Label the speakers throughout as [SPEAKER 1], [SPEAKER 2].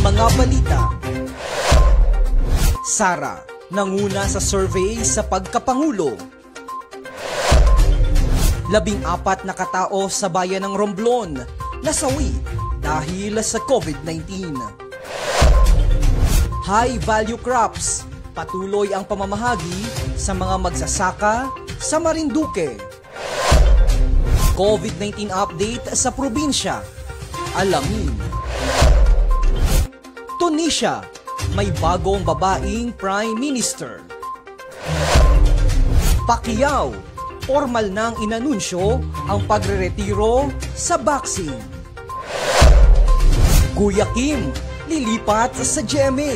[SPEAKER 1] mga balita. Sara, nanguna sa survey sa pagkapangulo. 14 na katao sa bayan ng Romblon nasawi dahil sa COVID-19. High value crops, patuloy ang pamamahagi sa mga magsasaka sa Marinduque. COVID-19 update sa probinsya, alamin. Tunisia, may bagong babaeng Prime Minister. Pacquiao, formal nang inanunsyo ang pagreretiro sa boxing. Kuya Kim, lilipat sa GMA.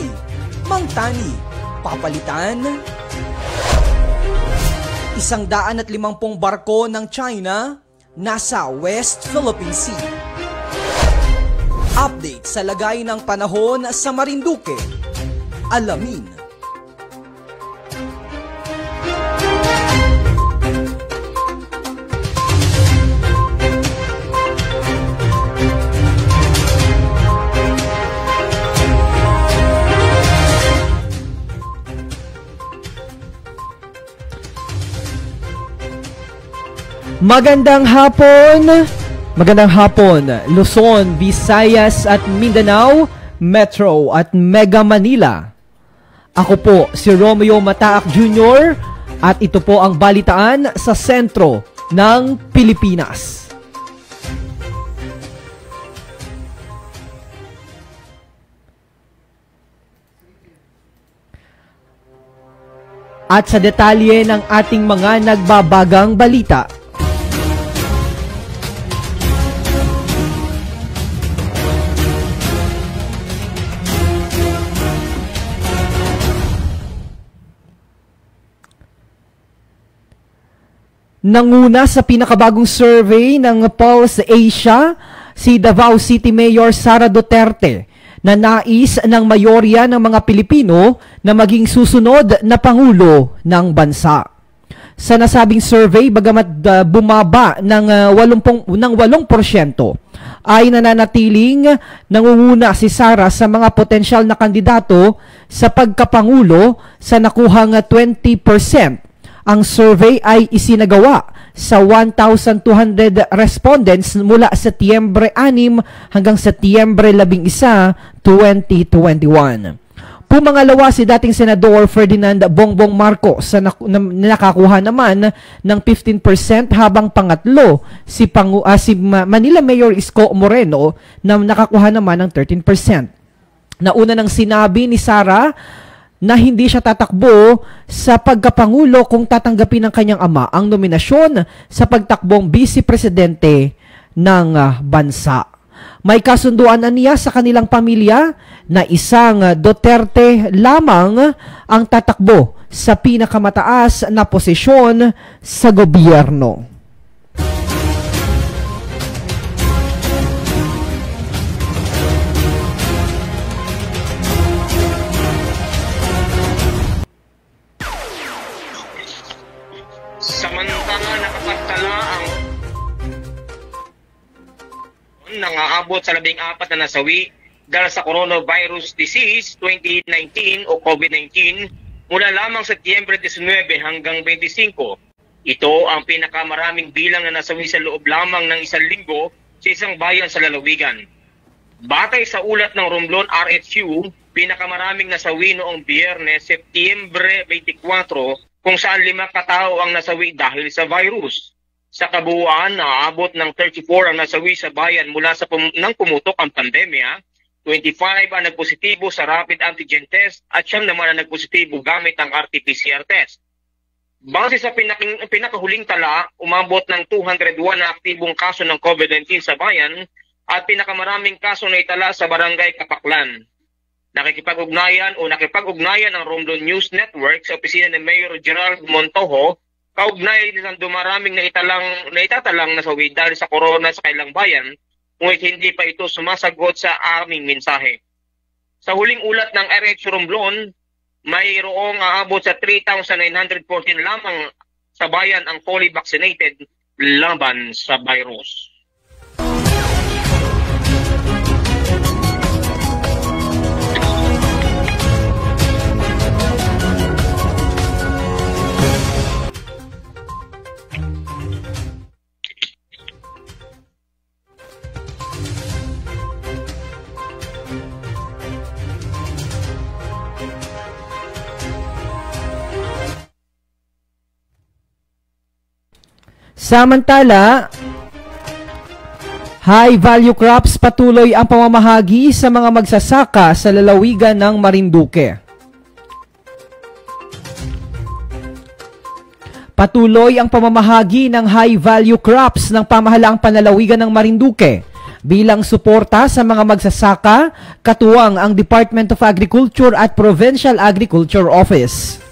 [SPEAKER 1] Mang Tani, papalitan. 150 barko ng China nasa West Philippine Sea. Update sa lagay ng panahon sa Marinduque. Alamin.
[SPEAKER 2] Magandang hapon, Luzon, Visayas at Mindanao, Metro at Mega Manila. Ako po si Romeo Mataak Jr. at ito po ang balitaan sa sentro ng Pilipinas. At sa detalye ng ating mga nagbabagang balita. Nanguna sa pinakabagong survey ng Pulse Asia, si Davao City Mayor Sara Duterte, na nais ng mayorya ng mga Pilipino na maging susunod na Pangulo ng bansa. Sa nasabing survey, bagamat bumaba ng 8%, ay nananatiling nangunguna si Sara sa mga potensyal na kandidato sa pagkapangulo sa nakuhang 20%. Ang survey ay isinagawa sa 1,200 respondents mula Setyembre 6 hanggang Setyembre 11, 2021. Pumangalawa si dating Senador Ferdinand Bongbong Marcos na nakakuha naman ng 15%, habang pangatlo si Manila Mayor Isko Moreno na nakakuha naman ng 13%. Nauna nang sinabi ni Sara na hindi siya tatakbo sa pagkapangulo kung tatanggapin ng kanyang ama ang nominasyon sa pagtakbong vice-presidente ng bansa. May kasunduan na niya sa kanilang pamilya na isang Duterte lamang ang tatakbo sa pinakamataas na posisyon sa gobyerno.
[SPEAKER 3] Samantala, nakapagtala ang nangaabot sa 14 na nasawi dahil sa coronavirus disease 2019 o COVID-19 mula lamang Setyembre 19 hanggang 25. Ito ang pinakamaraming bilang na nasawi sa loob lamang ng isang linggo sa isang bayan sa lalawigan. Batay sa ulat ng Romblon RHU, pinakamaraming nasawi noong Biyernes, Setyembre 24, kung saan 5 katao ang nasawi dahil sa virus. Sa kabuuan, naabot ng 34 ang nasawi sa bayan mula sa nang pumutok ang pandemya, 25 ang nagpositibo sa rapid antigen test at 9 naman ang nagpositibo gamit ang RT-PCR test. Base sa pinakahuling tala, umabot ng 201 na aktibong kaso ng COVID-19 sa bayan at pinakamaraming kaso na itala sa barangay Kapaklan. Nakipag-ugnayan ang Romblon News Network sa opisina ni Mayor Gerald Montojo, kaugnay ng dumaraming naitatalang nasawi dahil sa corona sa kailang bayan, ngunit hindi pa ito sumasagot sa aming mensahe. Sa huling ulat ng RH Romblon, mayroong aabot sa 3,914 lamang sa bayan ang fully vaccinated laban sa virus.
[SPEAKER 2] Samantala, high value crops patuloy ang pamamahagi sa mga magsasaka sa lalawigan ng Marinduque. Patuloy ang pamamahagi ng high value crops ng pamahalaang panlalawigan ng Marinduque bilang suporta sa mga magsasaka, katuwang ang Department of Agriculture at Provincial Agriculture Office.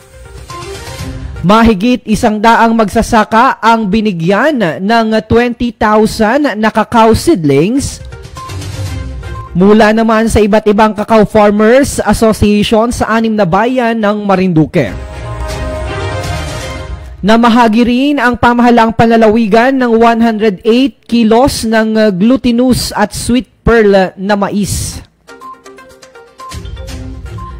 [SPEAKER 2] Mahigit 100 magsasaka ang binigyan ng 20,000 na cacao seedlings mula naman sa iba't ibang Cacao Farmers Association sa 6 na bayan ng Marinduque. Namahagi rin ang pamahalaang panlalawigan ng 108 kilos ng glutinous at sweet pearl na mais.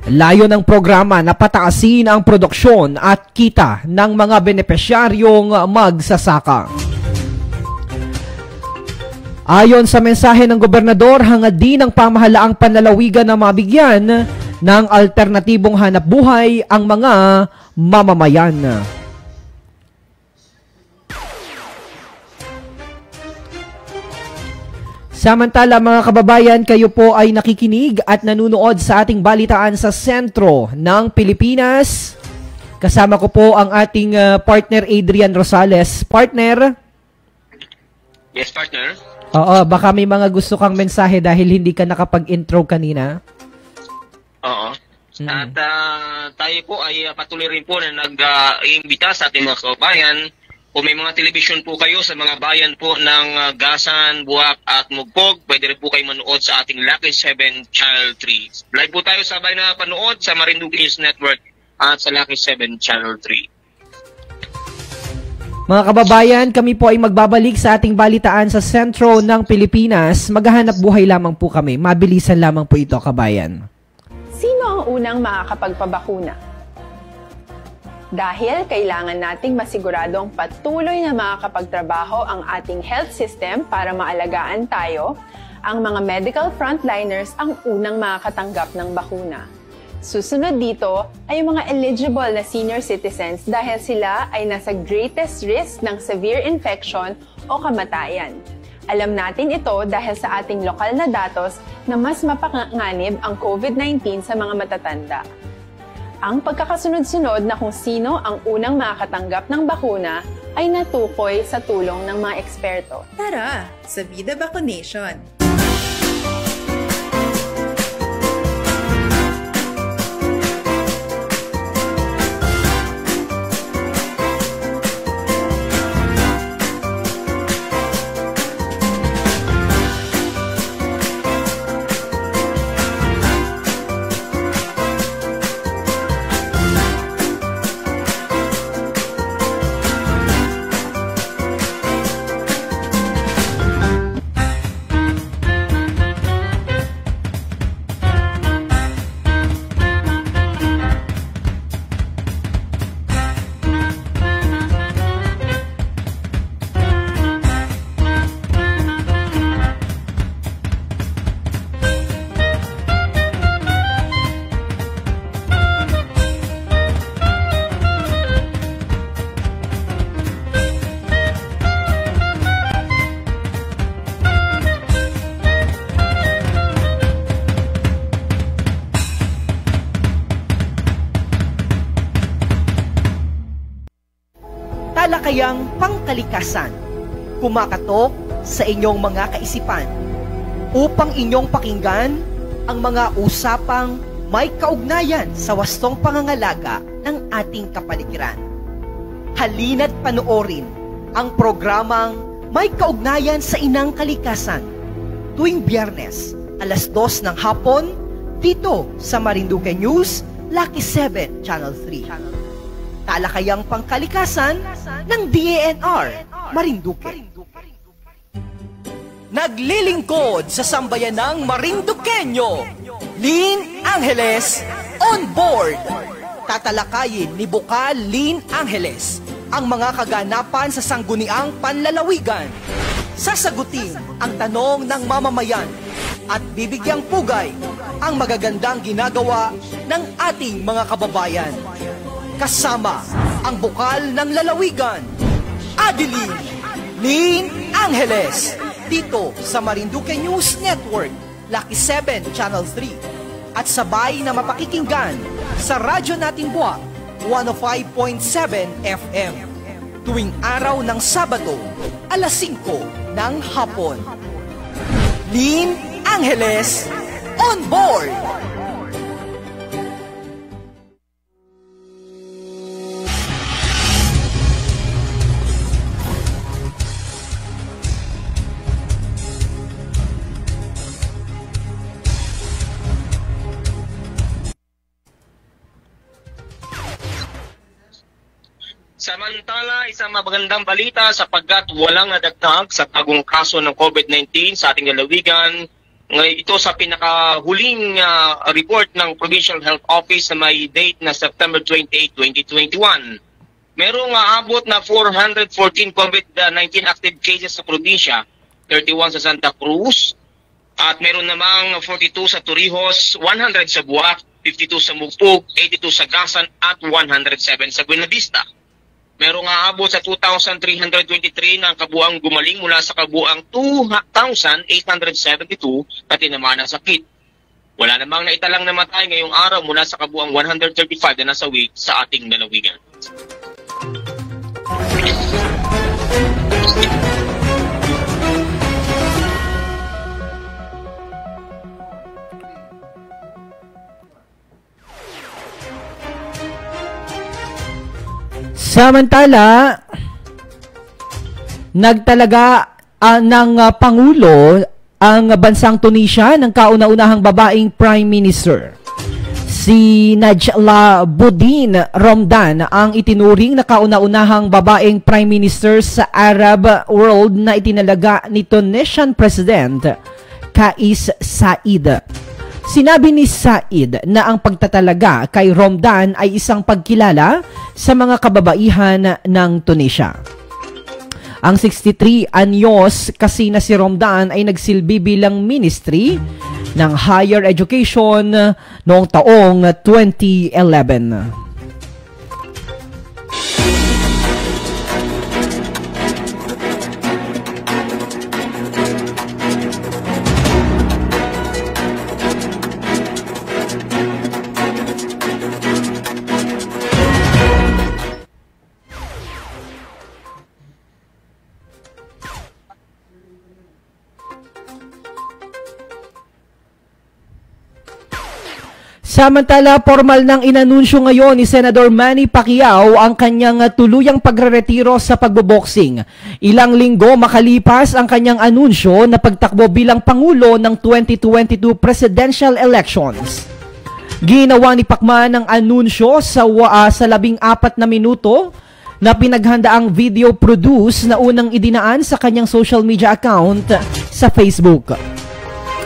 [SPEAKER 2] Layo ng programa na pataasin ang produksyon at kita ng mga benepisyaryong magsasaka. Ayon sa mensahe ng gobernador, hangad din ng pamahalaang panlalawigan na mabigyan ng alternatibong hanapbuhay ang mga mamamayan. Samantala mga kababayan, kayo po ay nakikinig at nanunood sa ating balitaan sa sentro ng Pilipinas. Kasama ko po ang ating partner Adrian Rosales. Partner?
[SPEAKER 3] Yes, partner.
[SPEAKER 2] Oo, baka may mga gusto kang mensahe dahil hindi ka nakapag-intro kanina.
[SPEAKER 3] Oo. At tayo po ay patuloy rin po na nag-iimbita sa ating mga kababayan. Kung may mga television po kayo sa mga bayan po ng Gasan, Buwak at Mugpog, pwede rin po kayo manood sa ating Lucky 7 Channel 3. Live po tayo sabay na panood sa Marinduque News Network at sa Lucky 7 Channel 3.
[SPEAKER 2] Mga kababayan, kami po ay magbabalik sa ating balitaan sa sentro ng Pilipinas. Maghahanap buhay lamang po kami. Mabilisan lamang po ito, kabayan.
[SPEAKER 4] Sino ang unang makakapagpabakuna? Dahil kailangan nating masiguradong patuloy na makakapagtrabaho ang ating health system para maalagaan tayo, ang mga medical frontliners ang unang makakatanggap ng bakuna. Susunod dito ay yung mga eligible na senior citizens dahil sila ay nasa greatest risk ng severe infection o kamatayan. Alam natin ito dahil sa ating lokal na datos na mas mapanganib ang COVID-19 sa mga matatanda. Ang pagkakasunod-sunod na kung sino ang unang makakatanggap ng bakuna ay natukoy sa tulong ng mga eksperto.
[SPEAKER 5] Tara, sa Vida Vacunation!
[SPEAKER 6] Talakayang pangkalikasan, kumakatok sa inyong mga kaisipan upang inyong pakinggan ang mga usapang may kaugnayan sa wastong pangangalaga ng ating kapaligiran. Halina't panoorin ang programang may kaugnayan sa inang kalikasan tuwing Biyernes, alas 2 ng hapon, dito sa Marinduque News, Lucky 7 Channel 3. Talakayang pangkalikasan ng DANR Marinduque. Naglilingkod sa sambayan ng Marinduqueño, Lynn Angeles on board. Tatalakayin ni Bukal Lynn Angeles ang mga kaganapan sa sangguniang panlalawigan. Sasagutin ang tanong ng mamamayan at bibigyang pugay ang magagandang ginagawa ng ating mga kababayan. Kasama ang Bukal ng Lalawigan, Adeline Lynn Angeles, dito sa Marinduque News Network, Lucky 7 Channel 3, at sabay na mapakikinggan sa radyo nating buwak, 105.7 FM, tuwing araw ng Sabado, alas 5 ng hapon. Lynn Angeles, on board!
[SPEAKER 3] Samantala, isang mabagandang balita sapagkat walang nadagdag sa bagong kaso ng COVID-19 sa ating lalawigan. Ito sa pinakahuling report ng Provincial Health Office na may date na September 28, 2021. Merong aabot na 414 COVID-19 active cases sa probinsya, 31 sa Santa Cruz, at meron namang 42 sa Torrijos, 100 sa Buac, 52 sa Mugpug, 82 sa Gasan at 107 sa Buenavista. Merong aabot sa 2,323 na ang kabuang gumaling mula sa kabuang 2,872 na tinamaan ng sakit. Wala namang naitalang namatay ngayong araw mula sa kabuang 135 na nasawi sa ating lalawigan.
[SPEAKER 2] Samantala, nagtalaga ng Pangulo ang bansang Tunisia ng kauna-unahang babaeng Prime Minister. Si Najla Boudin Romdan ang itinuring na kauna-unahang babaeng Prime Minister sa Arab world na itinalaga ni Tunisian President Kais Saied. Sinabi ni Said na ang pagtatalaga kay Romdan ay isang pagkilala sa mga kababaihan ng Tunisia. Ang 63 anyos kasi na si Romdan ay nagsilbi bilang Ministry ng Higher Education noong taong 2011. Samantala, formal nang inanunsyo ngayon ni Senador Manny Pacquiao ang kanyang tuluyang pagreretiro sa pagboboxing. Ilang linggo makalipas ang kanyang anunsyo na pagtakbo bilang Pangulo ng 2022 presidential elections. Ginawa ni Pacman ang anunsyo sa 14 na minuto na pinaghandaang video produce na unang idinaan sa kanyang social media account sa Facebook.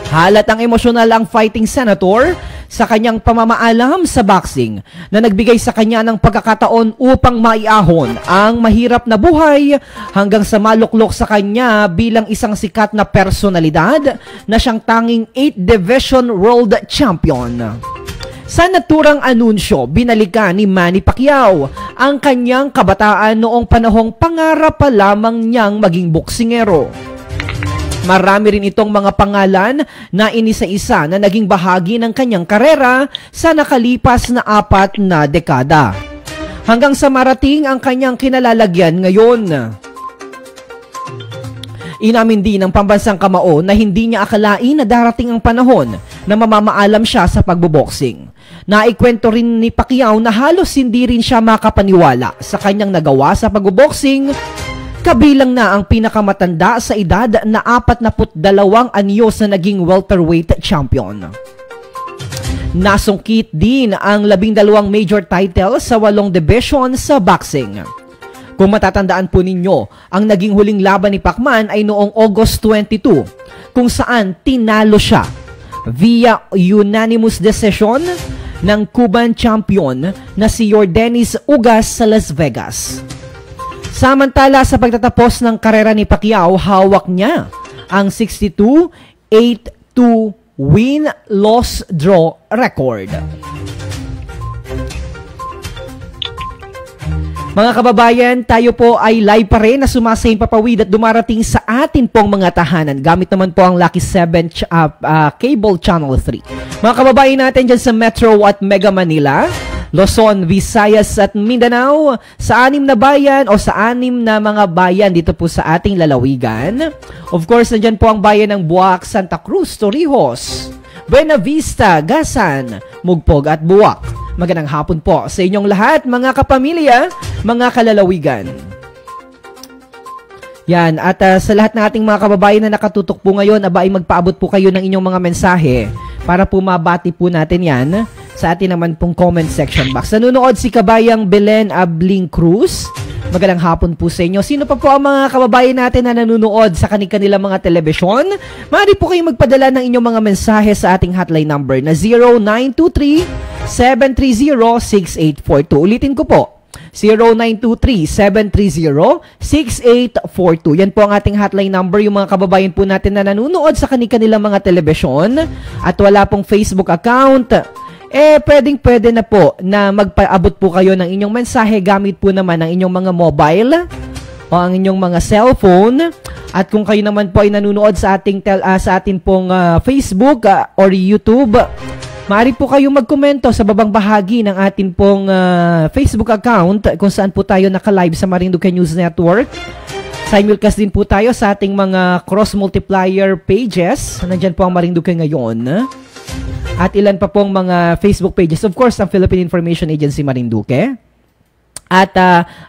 [SPEAKER 2] Halatang emosyonal ang fighting senator sa kanyang pamamaalam sa boxing na nagbigay sa kanya ng pagkakataon upang maiahon ang mahirap na buhay hanggang sa maluklok sa kanya bilang isang sikat na personalidad na siyang tanging 8 Division World Champion. Sa naturang anunsyo, binalikan ni Manny Pacquiao ang kanyang kabataan noong panahong pangarap pa lamang niyang maging boksingero. Marami rin itong mga pangalan na inisa-isa na naging bahagi ng kanyang karera sa nakalipas na 4 na dekada. Hanggang sa marating ang kanyang kinalalagyan ngayon. Inamin din ng pambansang kamao na hindi niya akalain na darating ang panahon na mamamaalam siya sa pagboboxing. Naikwento rin ni Pacquiao na halos hindi rin siya makapaniwala sa kanyang nagawa sa pagboboxing. Kabilang na ang pinakamatanda sa edad na 42 anyos na naging welterweight champion. Nasungkit din ang 12 major title sa 8 division sa boxing. Kung matatandaan po ninyo, ang naging huling laban ni Pacman ay noong August 22, kung saan tinalo siya via unanimous decision ng Cuban champion na si Yordenis Ugas sa Las Vegas. Samantala, sa pagtatapos ng karera ni Pacquiao, hawak niya ang 62-8-2 win-loss-draw record. Mga kababayan, tayo po ay live pa rin na sumasayin papawid at dumarating sa atin pong mga tahanan. Gamit naman po ang Lucky 7 Cable Channel 3. Mga kababayan natin dyan sa Metro at Mega Manila, Luzon, Visayas at Mindanao, sa 6 na bayan o sa 6 na mga bayan dito po sa ating lalawigan. Of course, nandyan po ang bayan ng Buwak, Santa Cruz, Torrijos, Buena Vista, Gasan, Mugpog at Buwak. Magandang hapon po sa inyong lahat, mga kapamilya, mga kalalawigan. Yan, at sa lahat ng ating mga kababayan na nakatutok po ngayon, ay magpaabot po kayo ng inyong mga mensahe para po mabati po natin yan sa atin naman pong comment section box. Nanonood si Kabayang Belen Abling Cruz. Magandang hapon po sa inyo. Sino pa po ang mga kababayan natin na nanonood sa kanilang mga telebisyon? Maaari po kayong magpadala ng inyong mga mensahe sa ating hotline number na 0923-730-6842. Ulitin ko po, 0923-730-6842. Yan po ang ating hotline number, yung mga kababayan po natin na nanonood sa kanilang mga telebisyon at wala pong Facebook account. Pwede na po na magpaabot po kayo ng inyong mensahe gamit po naman ang inyong mga mobile o ang inyong mga cellphone. At kung kayo naman po ay nanonood sa ating sa atin pong Facebook or YouTube, maaari po kayong magkomento sa babang bahagi ng atin pong Facebook account kung saan po tayo naka-live sa Marinduque News Network. Simulcast din po tayo sa ating mga cross-multiplier pages. Nandyan po ang Marinduque ngayon. At ilan pa pong mga Facebook pages. Of course, ang Philippine Information Agency Marinduque. At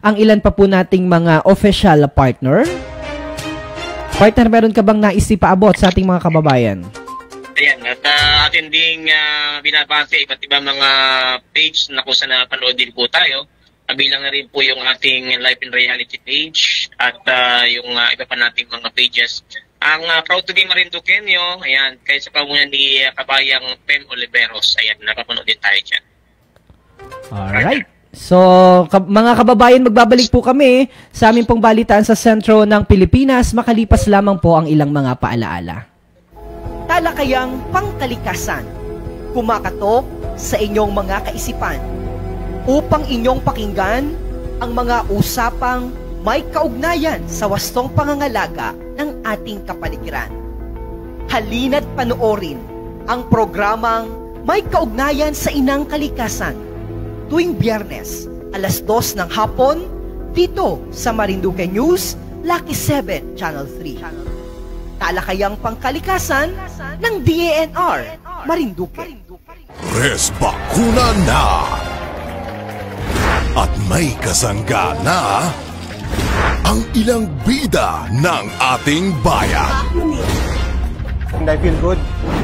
[SPEAKER 2] ang ilan pa po nating mga official partner. Partner, meron ka bang nais ipaabot sa ating mga kababayan?
[SPEAKER 3] Ayan, at atin ding binabase iba't ibang mga page na kung saan napanood din po tayo. Kabilang na rin po yung ating Life in Reality page at yung iba pa nating mga pages. Ang Proud to be Marinduqueño, ayan, kaya sa pamunan ni Kabayang Pem Oliveros, ayan, napapanood din tayo dyan.
[SPEAKER 2] Alright. So, mga kababayan, magbabalik po kami sa aming pong balitaan sa sentro ng Pilipinas, makalipas lamang po ang ilang mga paalaala.
[SPEAKER 6] Talakayang pangkalikasan, kumakatok sa inyong mga kaisipan, upang inyong pakinggan ang mga usapang may kaugnayan sa wastong pangangalaga ng ating kapaligiran. Halina't panoorin ang programang may kaugnayan sa inang kalikasan tuwing Biyernes, alas 2 ng hapon, dito sa Marinduque News, Lucky 7, Channel 3. Talakayang pangkalikasan ng DANR, Marinduque.
[SPEAKER 7] Res bakuna na! At may kasangga na ang ilang bida ng ating bayan.
[SPEAKER 8] And I feel good.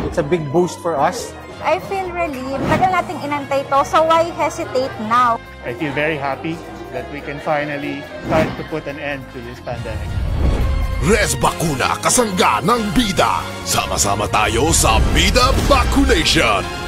[SPEAKER 8] It's a big boost for us.
[SPEAKER 9] I feel relieved. Tagal nating inantay to, so why hesitate now?
[SPEAKER 10] I feel very happy that we can finally start to put an end to this pandemic.
[SPEAKER 7] Res Bakuna, kasangga ng bida. Sama-sama tayo sa Bida Vaccination.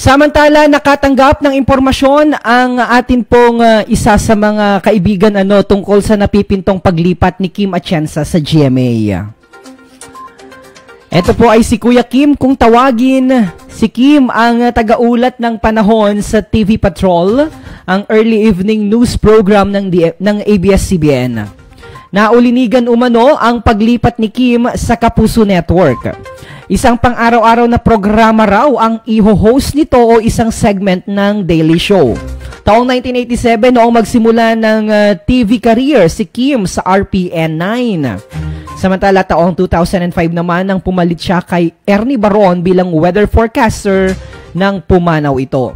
[SPEAKER 2] Samantala, nakatanggap ng impormasyon ang atin pong isa sa mga kaibigan tungkol sa napipintong paglipat ni Kim Atienza sa GMA. Ito po ay si Kuya Kim. Kung tawagin, si Kim ang tagaulat ng panahon sa TV Patrol, ang early evening news program ng ABS-CBN. Naulinigan umano ang paglipat ni Kim sa Kapuso Network. Isang pang-araw-araw na programa raw ang iho-host nito o isang segment ng Daily Show. Taong 1987, noong magsimula ng TV career si Kim sa RPN 9. Samantala, taong 2005 naman nang pumalit siya kay Ernie Baron bilang weather forecaster ng pumanaw ito.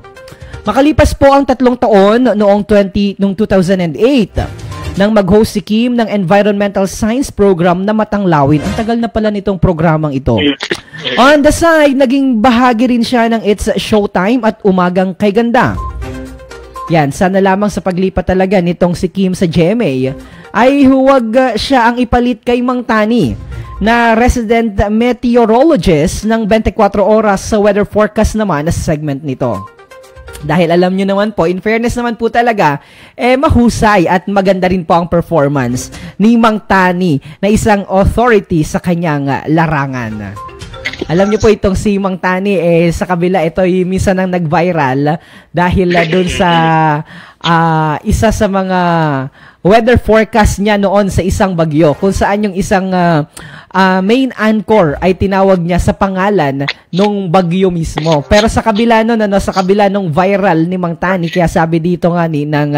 [SPEAKER 2] Makalipas po ang 3 taon noong 2008 nang mag-host si Kim ng environmental science program na Matanglawin. Ang tagal na pala nitong programang ito. On the side, naging bahagi rin siya ng It's Showtime at Umagang Kay Ganda. Yan, sana lamang sa paglipat talaga nitong si Kim sa GMA ay huwag siya ang ipalit kay Mang Tani na resident meteorologist ng 24 oras sa weather forecast naman na segment nito. Dahil alam nyo naman po, in fairness naman po talaga, mahusay at maganda rin po ang performance ni Mang Tani na isang authority sa kanyang larangan. Alam niyo po itong si Mang Tani, sa kabila ito minsan nang nag-viral dahil doon sa isa sa mga weather forecast niya noon sa isang bagyo, kung saan yung isang main anchor ay tinawag niya sa pangalan nung bagyo mismo. Pero sa kabila nun, sa kabila nung viral ni Mang Tani, kaya sabi dito nga ng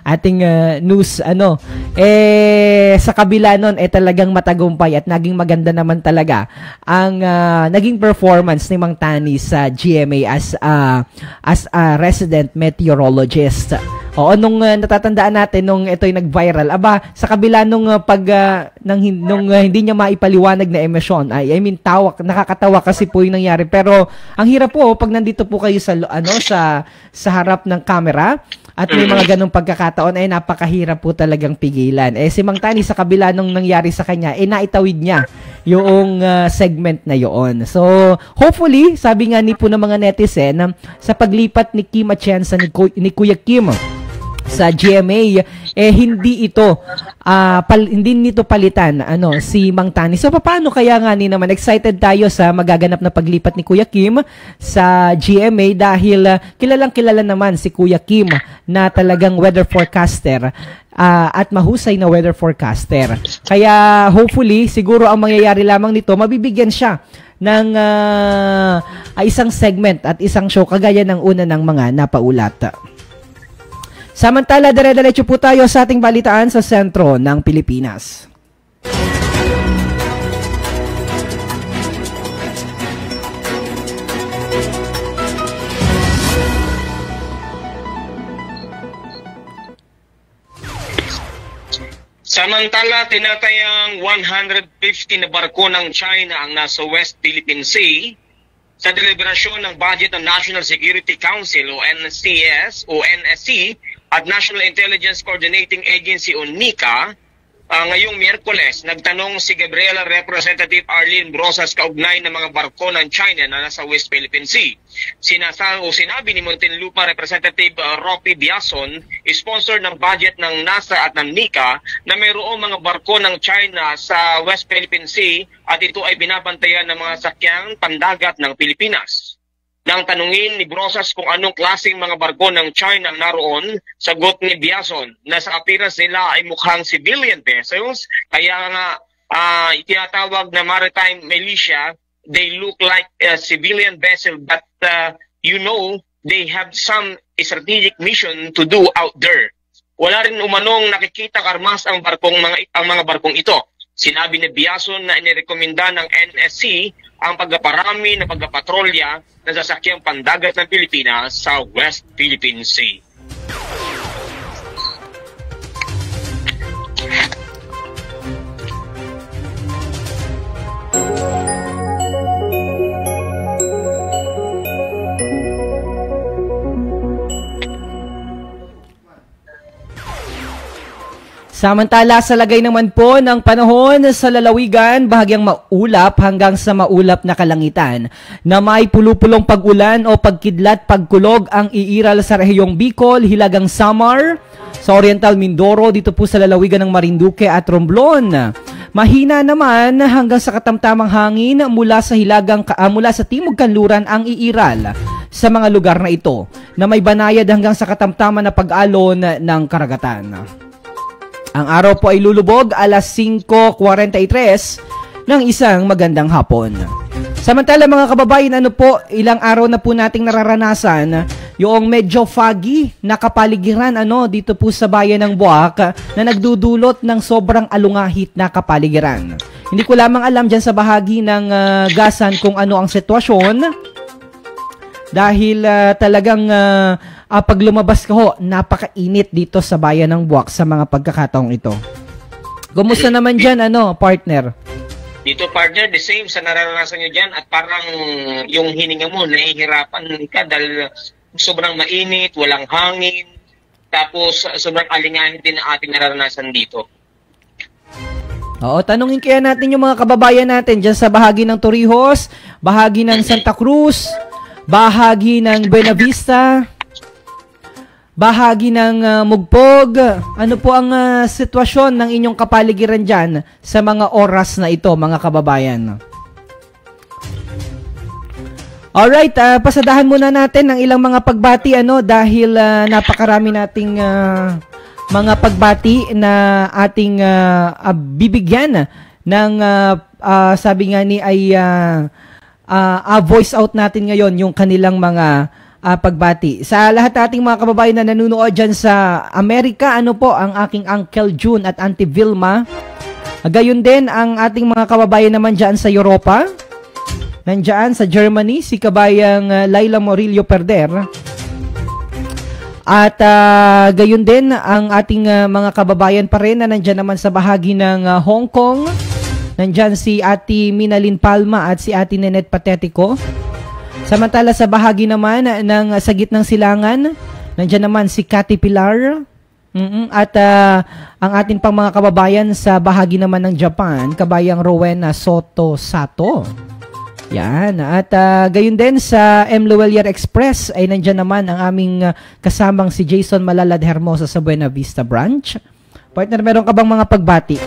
[SPEAKER 2] ating news, sa kabila nun, talagang matagumpay at naging maganda naman talaga ang naging performance ni Mang Tani sa GMA as a resident meteorologist. Oo, nung natatandaan natin nung ito'y nag-viral, sa kabila nung hindi niya maipaliwanag na emosyon, nakakatawa kasi po yung nangyari. Pero ang hirap po pag nandito po kayo sa harap ng camera at may mga ganong pagkakataon, napakahirap po talagang pigilan. Si Mang Tani, sa kabila nung nangyari sa kanya, naitawid niya yung segment na yoon. So, hopefully, sabi nga po ng mga netizen, sa paglipat ni Kim Atienza, ni Kuya Kim sa GMA, hindi nito palitan si Mang Tani. So paano kaya nga naman excited tayo sa magaganap na paglipat ni Kuya Kim sa GMA dahil kilalang-kilala naman si Kuya Kim na talagang weather forecaster at mahusay na weather forecaster. Kaya hopefully siguro ang mangyayari lamang nito, mabibigyan siya ng isang segment at isang show kagaya ng una ng mga napaulat. Samantala, dire-diretso po tayo sa ating balitaan sa sentro ng Pilipinas.
[SPEAKER 3] Samantala, tinatayang 150 na barko ng China ang nasa West Philippine Sea sa deliberasyon ng budget ng National Security Council o NSC at National Intelligence Coordinating Agency o NICA. Ngayong Miyerkules, nagtanong si Gabriela Representative Arlene Brosas kaugnay ng mga barko ng China na nasa West Philippine Sea. Sinabi ni Muntinlupa Representative Rocky Biason, sponsor ng budget ng NASA at ng NICA, na mayroong mga barko ng China sa West Philippine Sea at ito ay binabantayan ng mga sakyang pandagat ng Pilipinas. Nang tanungin ni Brosas kung anong klaseng mga barko ng China naroon, sagot ni Biason na sa appearance nila ay mukhang civilian vessels, kaya nga itinatawag na maritime militia. They look like a civilian vessel, but they have some strategic mission to do out there. Wala rin umanong nakikita armas ang mga barkong ito. Sinabi ni Biason na inirekomenda ng NSC ang pagpaparami na pagpapatrolya ng sasakyang pandagat ng Pilipinas sa West Philippine Sea.
[SPEAKER 2] Samantala, sa lagay naman po ng panahon sa lalawigan, bahagyang maulap hanggang sa maulap na kalangitan na may pulupulong pag-ulan o pagkidlat, pagkulog ang iiral sa rehiyong Bicol, Hilagang Samar, sa Oriental Mindoro, dito po sa lalawigan ng Marinduque at Romblon. Mahina naman hanggang sa katamtamang hangin mula sa Timog Kanluran ang iiral sa mga lugar na ito na may banayad hanggang sa katamtaman na pag-alon ng karagatan. Ang araw po ay lulubog alas 5:43 ng isang magandang hapon. Samantala mga kababayan, ilang araw na po nating nararanasan yung medyo foggy na kapaligiran dito po sa bayan ng Buwak na nagdudulot ng sobrang alungahit na kapaligiran. Hindi ko lamang alam dyan sa bahagi ng Gasan kung ano ang sitwasyon dahil talagang pag lumabas ka ho, napakainit dito sa bayan ng Buwak sa mga pagkakataong ito. Kumusta naman dyan, partner?
[SPEAKER 3] Dito, partner, the same sa nararanasan nyo dyan at parang yung hininga mo, nahihirapan ka dahil sobrang mainit, walang hangin, tapos sobrang alingahin din ang ating nararanasan dito.
[SPEAKER 2] Oo, tanungin kaya natin yung mga kababayan natin dyan sa bahagi ng Torrijos, bahagi ng Santa Cruz, bahagi ng Buena Vista, bahagi ng Mugpog. Ano po ang sitwasyon ng inyong kapaligiran dyan sa mga oras na ito, mga kababayan? Alright, pasadahan muna natin ng ilang mga pagbati dahil napakarami nating mga pagbati na ating bibigyan ng sabi nga ni ay voice out natin ngayon yung kanilang mga pagbati. Sa lahat ating mga kababayan na nanonood dyan sa Amerika, ano po ang aking Uncle June at Auntie Vilma. Gayon din ang ating mga kababayan naman dyan sa Europa. Nandyan sa Germany, si kabayang Laila Morillo Perder. At gayon din ang ating mga kababayan pa rin na nandyan naman sa bahagi ng Hong Kong. Nandyan si Ate Minalyn Palma at si Ate Nenet Patetico. Samantala sa bahagi naman ng sa gitnang silangan, nandyan naman si Cathy Pilar. At ang ating pang mga kababayan sa bahagi naman ng Japan, kabayang Rowena Soto Sato. Yan. At gayon din sa M. Luelier Express ay nandyan naman ang aming kasamang si Jason Malalad Hermosa sa Buena Vista Branch. Partner, meron ka bang mga pagbati?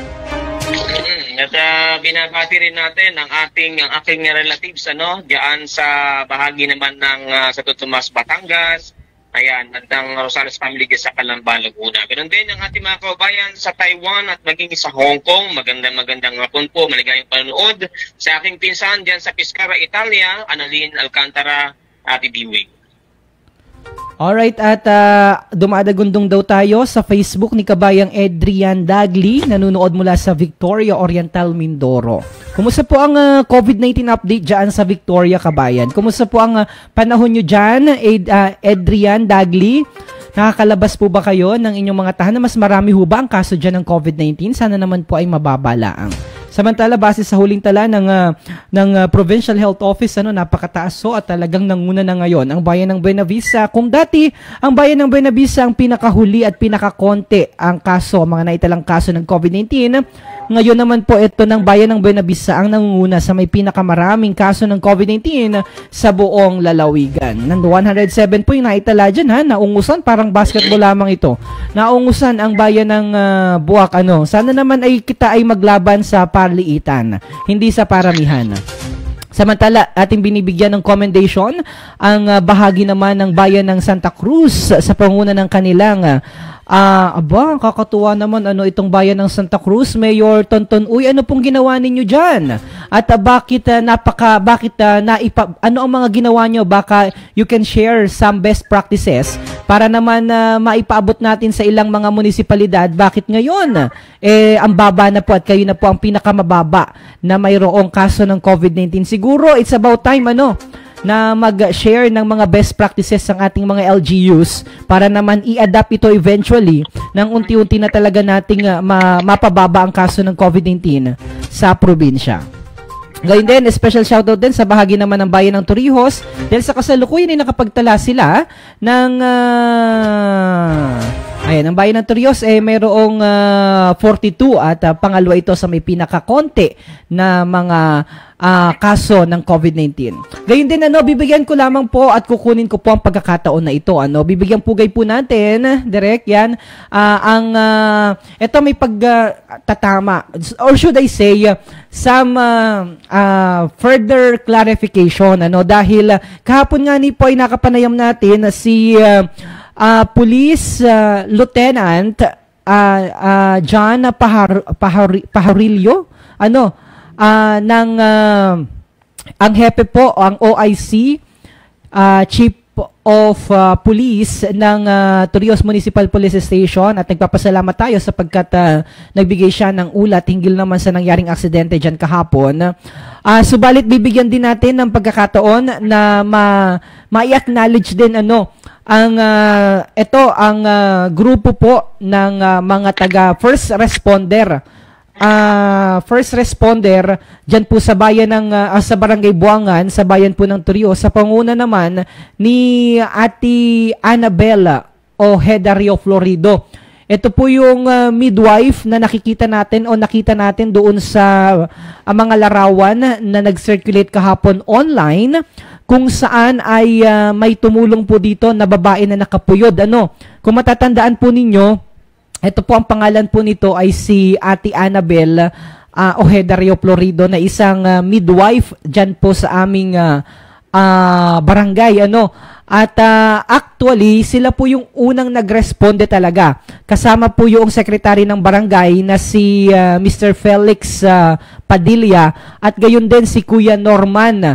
[SPEAKER 3] At binabati rin natin ang aking relatives diyan sa bahagi naman ng Santo Tomas, Batangas. Ayan, at ang Rosales family sa Calamba, Laguna. Ganun din ang ating mga kababayan sa Taiwan at maging sa Hong Kong. Magandang hapon po, maligayang panonood. Sa aking pinsan dyan sa Pescara, Italia, Annalyn Alcantara, Ate Biwing.
[SPEAKER 2] Alright, at dumadagundong daw tayo sa Facebook ni kabayang Adrian Dagli, nanonood mula sa Victoria Oriental, Mindoro. Kumusta po ang COVID-19 update dyan sa Victoria, kabayan? Kumusta po ang panahon nyo dyan, Adrian Dagli? Nakakalabas po ba kayo ng inyong mga tahanan? Mas marami ho ba ang kaso dyan ng COVID-19? Sana naman po ay mababalaang. Samantala, base sa huling tala ng Provincial Health Office, napakataas at talagang nanguna na ngayon ang bayan ng Buena Vista. Kung dati, ang bayan ng Buena Vista ang pinakahuli at pinakakonti ang kaso, mga naitalang kaso ng COVID-19, ngayon naman po ito ng bayan ng Buena Vista ang nangunguna sa may pinakamaraming kaso ng COVID-19 sa buong lalawigan. Ng 107 po yung naitala dyan, naungusan, parang basketball lamang ito. Naungusan ang bayan ng Buwak. Sana naman ay kita ay maglaban sa parliitan, hindi sa paramihan. Samantala, ating binibigyan ng commendation ang bahagi naman ng bayan ng Santa Cruz sa panguna ng kanilang kakatuwa naman itong bayan ng Santa Cruz, Mayor Tonton Uy, ano pong ginawa ninyo dyan? At bakit ano ang mga ginawa nyo? Baka you can share some best practices para naman maipaabot natin sa ilang mga munisipalidad. Bakit ngayon? Ang baba na po at kayo na po ang pinakamababa na mayroong kaso ng COVID-19. Siguro it's about time na mag-share ng mga best practices ng ating mga LGUs para naman i-adapt ito eventually nang unti-unti na talaga nating mapababa ang kaso ng COVID-19 sa probinsya. Ngayon din, special shoutout din sa bahagi naman ng bayan ng Torrijos dahil sa kasalukuyan ay nakapagtala sila ng ang bayan ng Torrijos mayroong 42 at pangalawa ito sa may pinakakonti na mga kaso ng COVID-19. Gayun din bibigyan ko lamang po at kukunin ko po ang pagkakataon na ito. Bibigyan pugay po natin, direct yan, ito may pagtatama or should I say some further clarification dahil kahapon nga ni po ay nakapanayam natin si Police Lieutenant John Pajarillo ang hepe po ang OIC Chief Police ng Torrijos Municipal Police Station at nagpapasalamat tayo sapagkat nagbigay siya ng ulat hinggil naman sa nangyaring aksidente dyan kahapon. Subalit bibigyan din natin ng pagkakataon na ma-acknowledge din ang grupo po ng mga taga first responder dyan po sa bayan ng sa Barangay Buangan, sa bayan po ng Torrijos, sa panguna naman ni Ate Annabella Ojeda Rio Florido. Ito po yung midwife na nakita natin doon sa mga larawan na nag-circulate kahapon online, kung saan ay may tumulong po dito na babae na nakapuyod. Kung matatandaan po ninyo, ito po ang pangalan po nito ay si Ate Annabel Ojeda Rio Florido, na isang midwife dyan po sa aming barangay. At actually, sila po yung unang nagresponde talaga. Kasama po yung sekretary ng barangay na si Mr. Felix Padilla, at gayon din si Kuya Norman,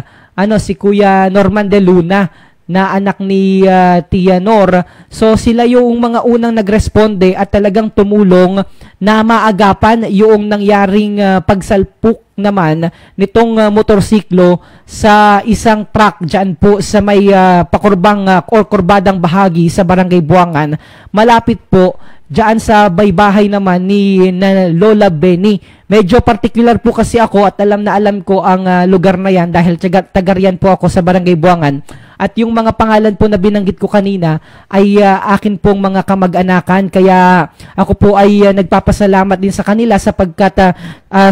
[SPEAKER 2] si Kuya Norman de Luna, na anak ni Tia Nor. So sila yung mga unang nagresponde at talagang tumulong na maagapan yung nangyaring pagsalpuk naman nitong motorsiklo sa isang truck dyan po sa may pakurbang or kurbadang bahagi sa Barangay Buangan, malapit po dyan sa baybahay naman ni Lola Benny. Medyo particular po kasi ako at alam ko ang lugar na yan dahil taga-riyan po ako sa Barangay Buangan. At yung mga pangalan po na binanggit ko kanina ay akin pong mga kamag-anakan. Kaya ako po ay nagpapasalamat din sa kanila sapagkat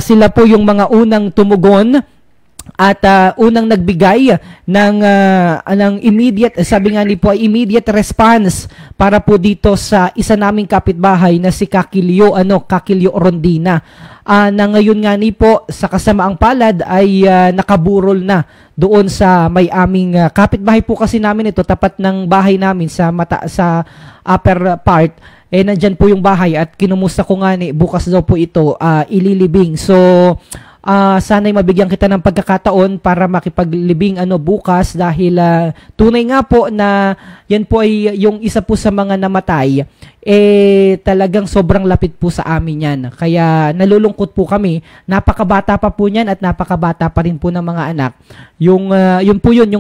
[SPEAKER 2] sila po yung mga unang tumugon at unang nagbigay ng immediate, sabi nga ni po, immediate response para po dito sa isa naming kapitbahay na si Kakilyo Rondina. Na ngayon nga ni po sa kasamaang palad ay nakaburol na doon sa may aming kapitbahay po kasi namin ito, tapat ng bahay namin sa upper part. Nandyan po yung bahay at kinumusta ko nga ni bukas daw po ito ililibing. So sana'y mabigyan kita ng pagkakataon para makipaglibing bukas dahil tunay nga po na yan po ay yung isa po sa mga namatay, talagang sobrang lapit po sa amin yan. Kaya nalulungkot po kami. Napakabata pa po niyan at napakabata pa rin po ng mga anak. Yung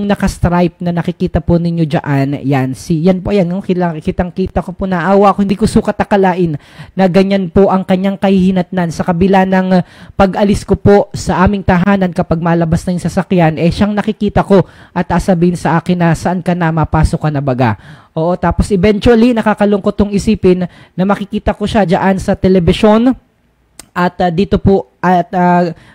[SPEAKER 2] naka-stripe na nakikita po ninyo dyan, yan po yan, kitang-kita ko po, naawa ko, hindi ko sukat akalain na ganyan po ang kanyang kahihinatnan sa kabila ng pag-alis ko po sa aming tahanan kapag malabas na yung sasakyan, siyang nakikita ko at sabihin sa akin na saan ka na, mapasok ka na baga. Oo, tapos eventually nakakalungkot tong isipin na makikita ko siya diyan sa telebisyon at dito po at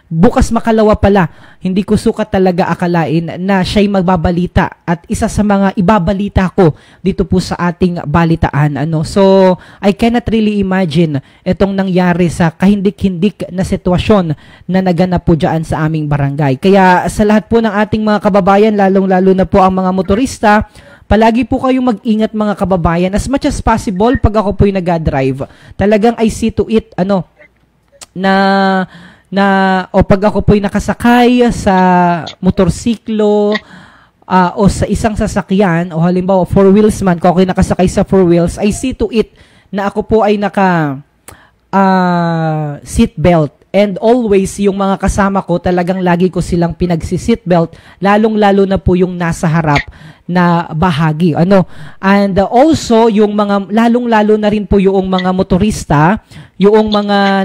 [SPEAKER 2] bukas makalawa pala. Hindi ko sukat talaga akalain na siya'y magbabalita at isa sa mga ibabalita ko dito po sa ating balitaan. So I cannot really imagine itong nangyari sa kahindik-hindik na sitwasyon na naganap po diyan sa aming barangay. Kaya sa lahat po ng ating mga kababayan, lalong-lalo na po ang mga motorista, palagi po kayong mag-ingat mga kababayan. As much as possible, pag ako po yung nag-drive, talagang I see to it, pag ako po yung nakasakay sa motorsiklo, o sa isang sasakyan, o halimbawa 4 wheels man, kung ako yung nakasakay sa 4 wheels, I see to it na ako po ay naka seatbelt. And always, yung mga kasama ko, talagang lagi ko silang pinagsi-seatbelt, lalong-lalo na po yung nasa harap na bahagi. And also, yung mga, lalong-lalo na rin po yung mga motorista, yung mga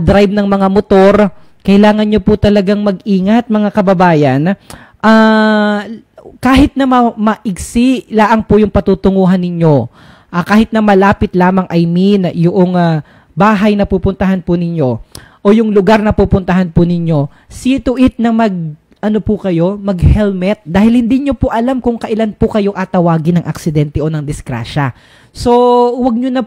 [SPEAKER 2] drive ng mga motor, kailangan nyo po talagang mag-ingat, mga kababayan. Kahit na maigsi laang po yung patutunguhan ninyo, kahit na malapit lamang, yung bahay na pupuntahan po ninyo o yung lugar na pupuntahan po ninyo, see to it na mag-helmet dahil hindi nyo po alam kung kailan po kayo atawagin ng aksidente o ng disgrasya. So, wag nyo na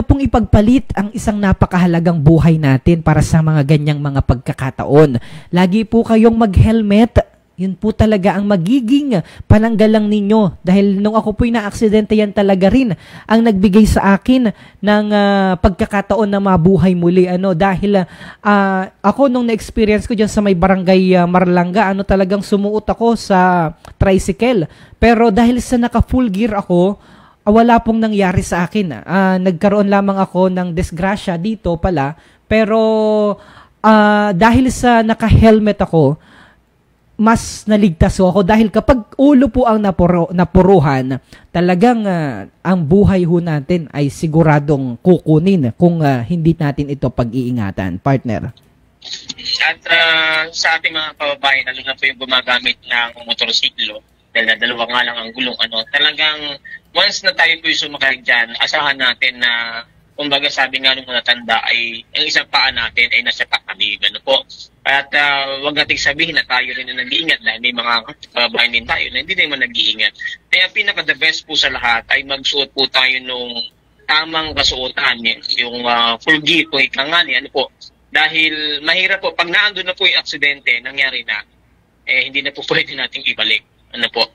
[SPEAKER 2] pong ipagpalit ang isang napakahalagang buhay natin para sa mga ganyang mga pagkakataon. Lagi po kayong mag-helmet Yun po talaga ang magiging pananggalang ninyo. Dahil nung ako po'y na-aksidente, yan talaga rin ang nagbigay sa akin ng pagkakataon na mabuhay muli. Dahil ako nung na-experience ko dyan sa may barangay Marlanga, talagang sumuot ako sa tricycle. Pero dahil sa naka-full gear ako, wala pong nangyari sa akin. Nagkaroon lamang ako ng disgrasya dito pala. Pero dahil sa naka-helmet ako, mas naligtas ako dahil kapag ulo po ang napuruhan, talagang ang buhay ho natin ay siguradong kukunin kung hindi natin ito pag-iingatan, partner.
[SPEAKER 3] At sa ating mga kababayan, lalo na po yung gumagamit ng motorsiklo, dahil na dalawa nga lang ang gulong, talagang once na tayo po yung sumakay dyan, asahan natin na kumbaga sabi nga nung natanda ay ang isang paa natin ay nasa pakabig. Po. At wag nating sabihin na tayo rin na nag-iingat dahil may mga kababayan din tayo na hindi naman nag-iingat. Kaya pinaka-the best po sa lahat ay magsuot po tayo nung tamang kasuotan, yung full gear po, ikangani, po. Dahil mahirap po, pag naandun na po yung aksidente, nangyari na, hindi na po pwede nating ibalik. Po.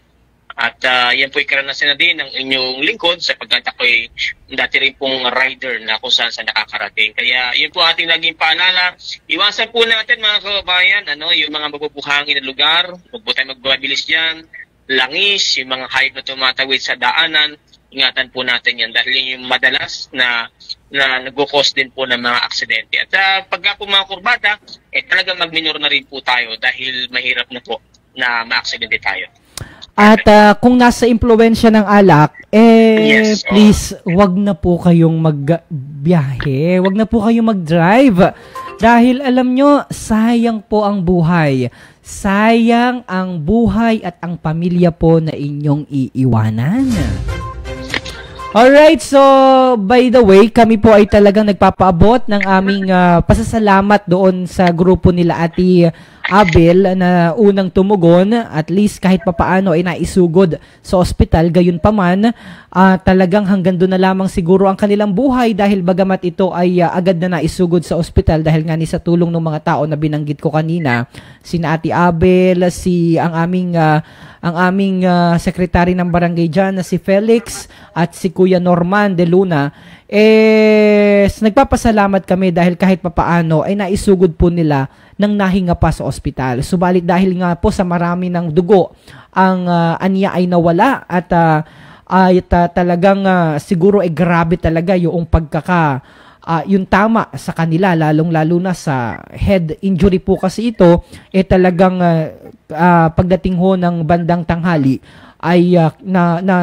[SPEAKER 3] At yan po karanasan na din ng inyong lingkod sapagkat ako'y dati rin pong rider na kung saan nakakarating. Kaya yun po ating naging paalala. Iwasan po natin mga kababayan, yung mga mabubuhangin na lugar, huwag po tayo magbabilis dyan, langis, yung mga hayop na tumatawid sa daanan, ingatan po natin yan dahil yun yung madalas na nag-cause din po ng mga aksidente. At pagka po mga kurbata, talagang mag-minor na rin po tayo dahil mahirap na po na ma-aksidente tayo.
[SPEAKER 2] At kung nasa impluwensya ng alak, yes, please, wag na po kayong magbiyahe. Wag na po kayong mag-drive. Dahil alam nyo, sayang po ang buhay. Sayang ang buhay at ang pamilya po na inyong iiwanan. Alright, so by the way, kami po ay talagang nagpapaabot ng aming pasasalamat doon sa grupo nila Ate Abel na unang tumugon, at least kahit papaano ay naisugod sa ospital. Gayon pa man, talagang hanggang doon na lamang siguro ang kanilang buhay dahil bagamat ito ay agad na naisugod sa ospital dahil nga ni sa tulong ng mga tao na binanggit ko kanina, sina Ate Abel, ang aming sekretary ng barangay dyan na si Felix at si Kuya Norman de Luna, nagpapasalamat kami dahil kahit papaano ay naisugod po nila nang nahinga pa sa ospital. Subalit dahil nga po sa marami ng dugo, ang anya ay nawala at talagang siguro grabe talaga yung yung tama sa kanila, lalong-lalo na sa head injury po kasi ito, talagang pagdating ho ng bandang tanghali ay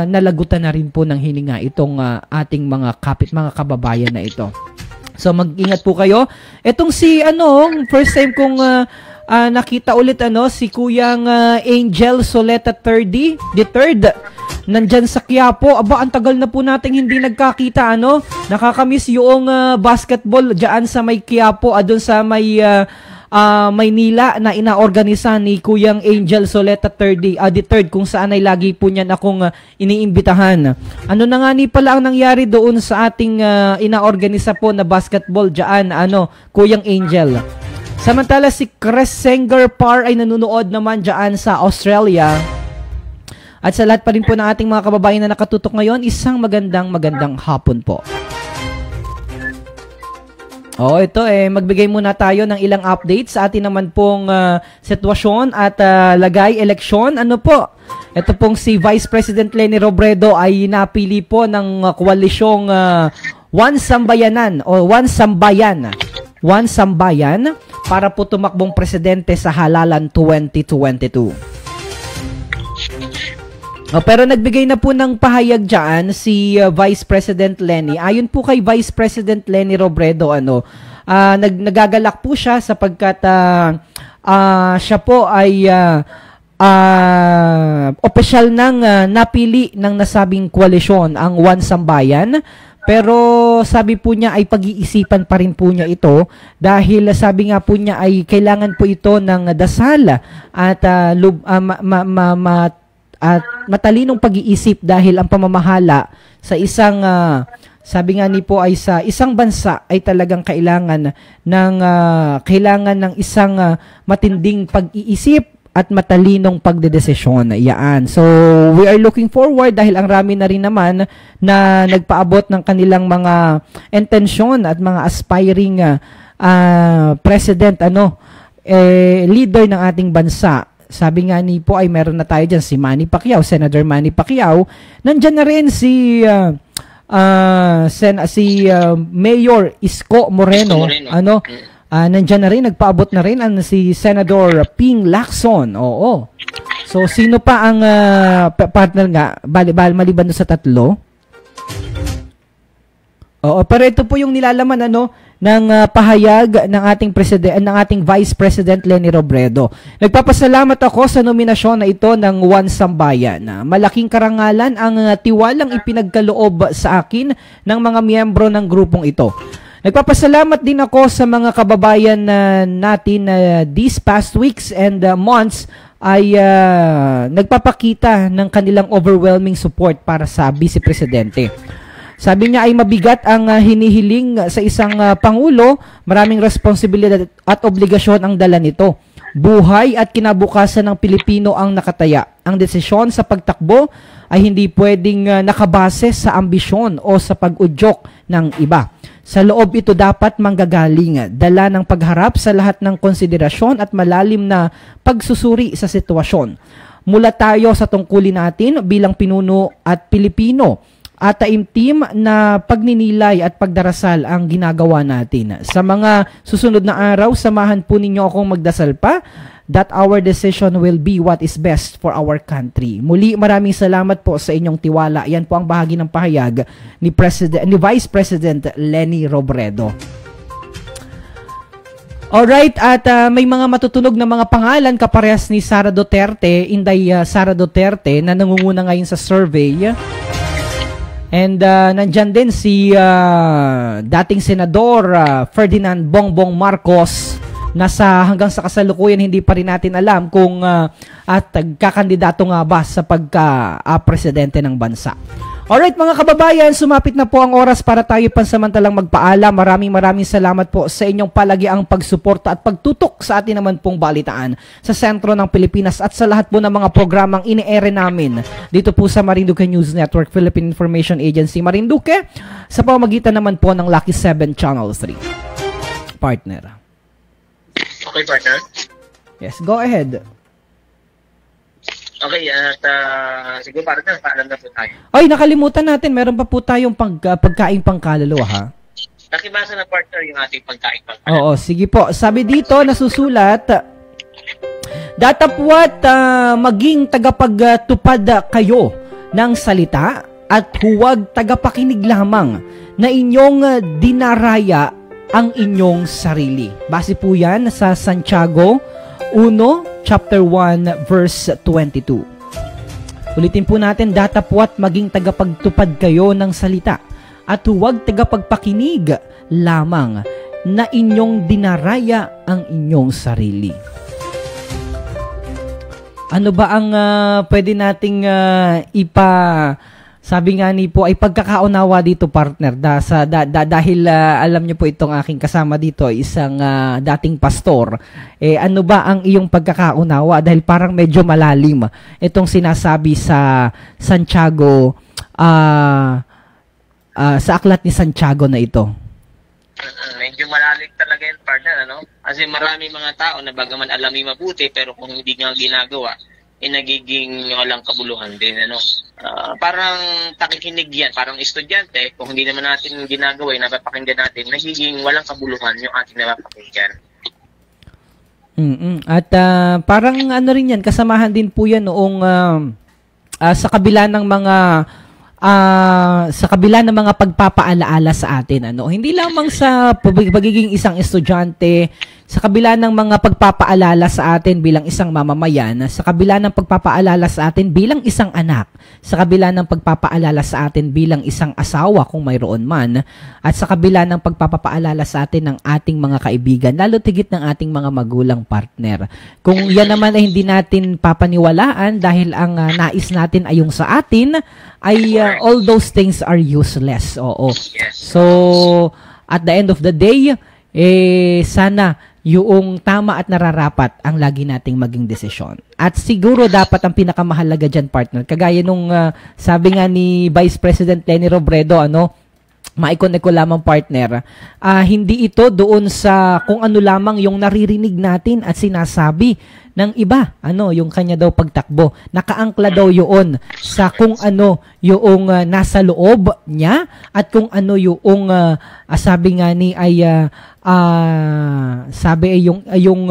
[SPEAKER 2] nalagutan na rin po ng hininga itong ating mga kababayan na ito. So mag-ingat po kayo. Etong first time kong nakita ulit si Kuyang Angel Soleta the third. Nandyan sa Quiapo. Aba, ang tagal na po nating hindi nagkakita, Nakakamiss yung basketball dyan sa may Quiapo, doon sa may Maynila na inaorganisa ni Kuyang Angel Soleta the third, kung saan ay lagi po niyan akong iniimbitahan. Ano na nga ni pala ang nangyari doon sa ating inaorganisa po na basketball dyan, Kuyang Angel. Samantala si Chris Senger Par ay nanonood naman dyan sa Australia. At sa lahat pa rin po ng ating mga kababayan na nakatutok ngayon, isang magandang hapon po. Ito magbigay muna tayo ng ilang updates sa atin naman pong sitwasyon at lagay eleksyon. Ito pong si Vice President Leni Robredo ay napili po ng koalisyong One Sambayan para po tumakbong presidente sa halalan 2022. Pero nagbigay na po ng pahayag dyan si Vice President Leni. Ayon po kay Vice President Leni Robredo, nagagalak po siya sapagkat siya po ay opisyal nang napili ng nasabing koalisyon, ang One Sambayan. Pero sabi po niya ay pag-iisipan pa rin po niya ito dahil sabi nga po niya ay kailangan po ito ng dasal at matalinong pag-iisip dahil ang pamamahala sa isang sabi nga ni po ay sa isang bansa ay talagang kailangan ng isang matinding pag-iisip at matalinong pagdedesisyon. Yan. So, we are looking forward dahil ang rami na rin naman na nagpaabot ng kanilang mga intensyon at mga aspiring president, leader ng ating bansa. Sabi nga ni po ay meron na tayo dyan si Manny Pacquiao, Senator Manny Pacquiao. Nandyan na rin si Mayor Isko Moreno. Nandyan na rin, nagpaabot na rin si Senador Ping Lacson. Oo. So, sino pa ang partner nga? Maliban sa tatlo? Oo, pero ito po yung nilalaman ng pahayag ng ating Vice President Leni Robredo. Nagpapasalamat ako sa nominasyon na ito ng One Sambayan. Malaking karangalan ang tiwalang ipinagkaloob sa akin ng mga miyembro ng grupong ito. Nagpapasalamat din ako sa mga kababayan natin these past weeks and months ay nagpapakita ng kanilang overwhelming support para sa Vice Presidente. Sabi niya ay mabigat ang hinihiling sa isang Pangulo, maraming responsibilidad at obligasyon ang dala nito. Buhay at kinabukasan ng Pilipino ang nakataya. Ang desisyon sa pagtakbo ay hindi pwedeng nakabase sa ambisyon o sa pag-udyok ng iba. Sa loob ito dapat manggagaling, dala ng pagharap sa lahat ng konsiderasyon at malalim na pagsusuri sa sitwasyon. Mula tayo sa tungkulin natin bilang pinuno at Pilipino at taimtim na pagninilay at pagdarasal ang ginagawa natin. Sa mga susunod na araw, samahan po ninyo akong magdasal pa that our decision will be what is best for our country. Muli, maraming salamat po sa inyong tiwala. Yan po ang bahagi ng pahayag ni Vice President Leni Robredo. Alright, at may mga matutunog na mga pangalan kaparehas ni Sara Duterte, Inday Sara Duterte, na nangunguna ngayon sa survey. And nandyan din si dating Senador Ferdinand Bongbong Marcos. Hanggang sa kasalukuyan hindi pa rin natin alam kung kakandidato nga ba sa pagka-presidente ng bansa. Alright mga kababayan, sumapit na po ang oras para tayo pansamantalang magpaalam. Maraming salamat po sa inyong palagiang pagsuporta at pagtutok sa atin naman pong balitaan sa sentro ng Pilipinas at sa lahat po ng mga programang ini-ere namin dito po sa Marinduque News Network, Philippine Information Agency Marinduque, sa pamamagitan naman po ng Lucky 7 Channel 3. Partner.
[SPEAKER 3] Okay, partner?
[SPEAKER 2] Yes, go ahead.
[SPEAKER 3] Okay, at siguro partner, paalam na po tayo.
[SPEAKER 2] Ay, nakalimutan natin, meron pa po tayong pagkain pangkaluluwa, ha?
[SPEAKER 3] Nakibasa na partner yung ating pagkain pangkaluluwa.
[SPEAKER 2] Oo, sige po. Sabi dito, nasusulat, datapwat maging tagapagtupad kayo ng salita at huwag tagapakinig lamang na inyong dinaraya ang inyong sarili. Base po yan sa Santiago 1, chapter 1, verse 22. Ulitin po natin, datapwat maging tagapagtupad kayo ng salita at huwag tagapagpakinig lamang na inyong dinaraya ang inyong sarili. Ano ba ang pwede nating sabi nga ni po ay pagkakaunawa dito, partner, dahil alam niyo po itong aking kasama dito, isang dating pastor. Ano ba ang iyong pagkakaunawa? Dahil parang medyo malalim itong sinasabi sa Santiago, sa aklat ni Santiago na ito.
[SPEAKER 3] Medyo malalim talaga yun, partner, ano? Kasi marami mga tao na bagaman alami mabuti, pero kung hindi nga ginagawa, nagiging walang kabuluhan din, ano? Parang takikinig yan, parang estudyante, kung hindi naman natin ginagawa, napapakinggan natin, nagiging walang kabuluhan yung ating napapakinggan.
[SPEAKER 2] At parang ano rin yan, kasamahan din po yan noong sa kabila ng mga pagpapaalaala sa atin, ano, hindi lamang sa pagiging isang estudyante, sa kabila ng mga pagpapaalala sa atin bilang isang mamamayan, sa kabila ng pagpapaalala sa atin bilang isang anak, sa kabila ng pagpapaalala sa atin bilang isang asawa kung mayroon man, at sa kabila ng pagpapaalala sa atin ng ating mga kaibigan, lalo tigit ng ating mga magulang, partner. Kung yan naman ay hindi natin papaniwalaan dahil ang nais natin ay yung sa atin, ay all those things are useless. Oo. So, at the end of the day, sana yung tama at nararapat ang lagi nating maging desisyon. At siguro dapat ang pinakamahalaga dyan, partner, kagaya nung sabi nga ni Vice President Leni Robredo, maikon ko lamang, partner, hindi ito doon sa kung ano lamang yung naririnig natin at sinasabi ng iba, yung kanya daw pagtakbo. Nakaangkla daw yun sa kung ano yung nasa loob niya at kung ano yung sabi nga ni ay yung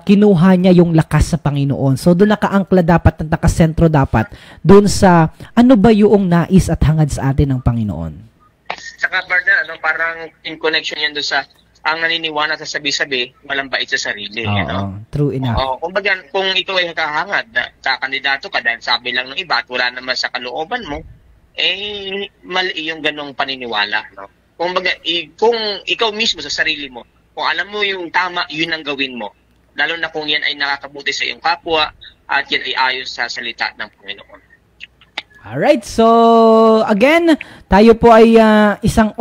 [SPEAKER 2] kinuha niya yung lakas sa Panginoon. So doon nakaangkla dapat at nakasentro dapat doon sa ano ba yung nais at hangad sa atin ng Panginoon.
[SPEAKER 3] Saka partner, parang in connection yan doon sa ang naniniwala sa sabi-sabi, walang bait sa sarili.
[SPEAKER 2] True enough.
[SPEAKER 3] Kumbaga, kung ikaw ay kakahangad sa kandidato ka dahil sabi lang ng iba at wala naman sa kalooban mo, mali yung ganong paniniwala. No? Kumbaga, kung ikaw mismo sa sarili mo, kung alam mo yung tama, yun ang gawin mo. Lalo na kung yan ay nakakabuti sa iyong kapwa at yan ay ayon sa salita ng Panginoon.
[SPEAKER 2] Alright, so again, tayo po ay isang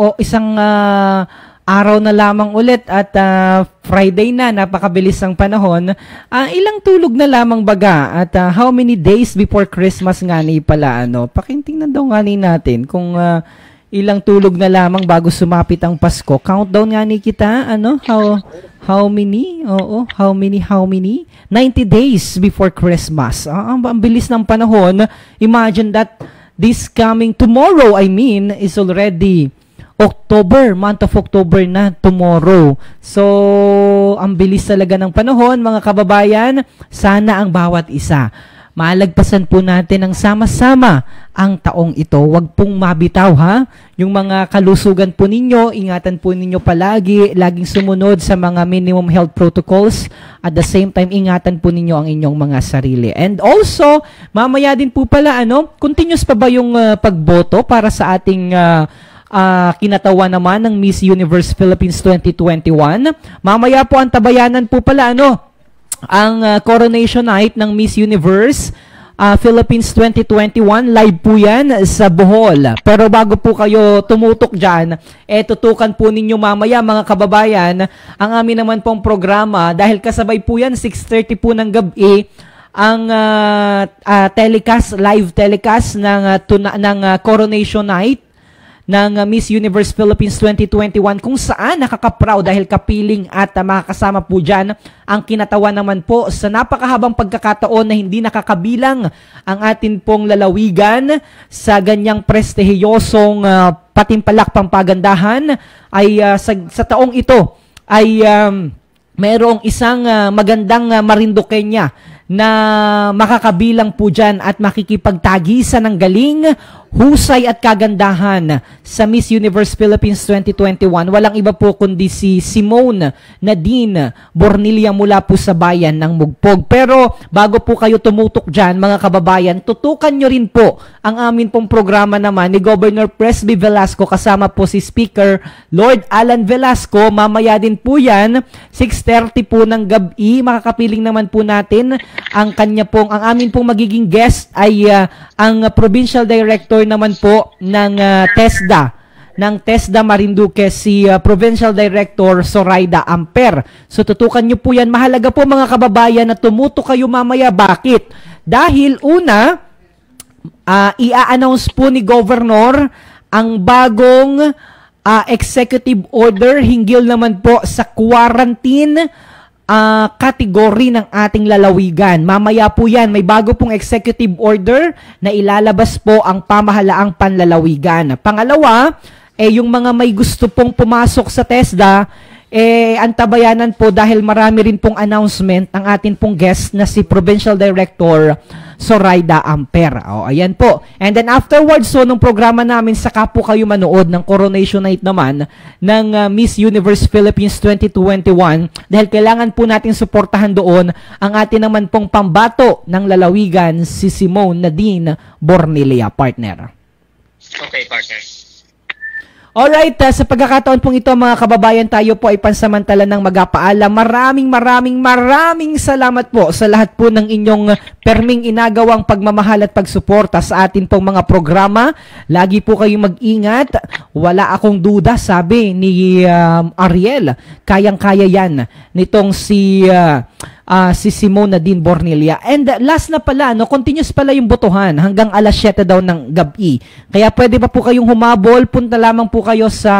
[SPEAKER 2] araw na lamang ulit at Friday na, napakabilis ang panahon. Ilang tulog na lamang baga at how many days before Christmas nga ni pala, pakintingnan daw nga ni natin kung ilang tulog na lamang bago sumapit ang Pasko. Countdown nga ni kita, how many? Oo, how many? 90 days before Christmas. Ang bilis ng panahon. Imagine that this coming tomorrow, is already October, month of October na tomorrow. So, ang bilis talaga ng panahon, mga kababayan. Sana ang bawat isa malagpasan po natin ang sama-sama ang taong ito. Huwag pong mabitaw, ha? Yung mga kalusugan po ninyo, ingatan po ninyo palagi, laging sumunod sa mga minimum health protocols. At the same time, ingatan po ninyo ang inyong mga sarili. And also, mamaya din po pala, continuous pa ba yung pagboto para sa ating kinatawa naman ng Miss Universe Philippines 2021? Mamaya po ang tabayanan po pala, ang coronation night ng Miss Universe Philippines 2021. Live po yan sa Bohol. Pero bago po kayo tumutok dyan, tutukan po ninyo mamaya, mga kababayan, ang amin naman pong programa. Dahil kasabay po yan, 6:30 po ng gabi, ang live telecast ng coronation night ng Miss Universe Philippines 2021, kung saan nakaka-proud dahil kapiling at makakasama po dyan ang kinatawa naman po sa napakahabang pagkakataon na hindi nakakabilang ang atin pong lalawigan sa ganyang prestihiyosong patimpalak pampagandahan ay sa taong ito ay mayroong isang magandang Marindokenya na makakabilang po dyan at makikipagtagisan ng galing, husay at kagandahan sa Miss Universe Philippines 2021. Walang iba po kundi si Simone Nadine Bornilia mula po sa bayan ng Mugpog. Pero bago po kayo tumutok dyan, mga kababayan, tutukan nyo rin po ang amin pong programa naman ni Governor Presby Velasco kasama po si Speaker Lord Alan Velasco. Mamaya din po yan, 6:30 po ng gabi. Makakapiling naman po natin ang amin pong magiging guest ay ang Provincial Director naman po ng TESDA Marinduque, si Provincial Director Zoraida Amper. So tutukan nyo po yan. Mahalaga po, mga kababayan, na tumutok kayo mamaya. Bakit? Dahil una, i-announce po ni Governor ang bagong executive order hinggil naman po sa quarantine kategory ng ating lalawigan. Mamaya po yan, may bago pong executive order na ilalabas po ang pamahalaang panlalawigan. Pangalawa, yung mga may gusto pong pumasok sa TESDA, antabayanan po dahil marami rin pong announcement ang atin pong guest na si Provincial Director Zoraida Amper. Ayan po. And then afterwards, so nung programa namin, saka po kayo manood ng coronation night naman ng Miss Universe Philippines 2021 dahil kailangan po natin suportahan doon ang atin naman pong pambato ng lalawigan, si Simone Nadine Bornilia, partner.
[SPEAKER 3] Okay, partner.
[SPEAKER 2] Alright, sa pagkakataon pong ito mga kababayan, tayo po ay pansamantala ng magpapaalam. Maraming salamat po sa lahat po ng inyong perming inagawang pagmamahal at pagsuporta sa atin pong mga programa. Lagi po kayong mag-ingat. Wala akong duda, sabi ni Ariel, kayang-kaya yan nitong si Simone Nadine Bornelia. And last na pala, continuous pala yung botohan hanggang alas 7 daw ng gabi. Kaya pwede pa po kayong humabol, punta lamang po kayo sa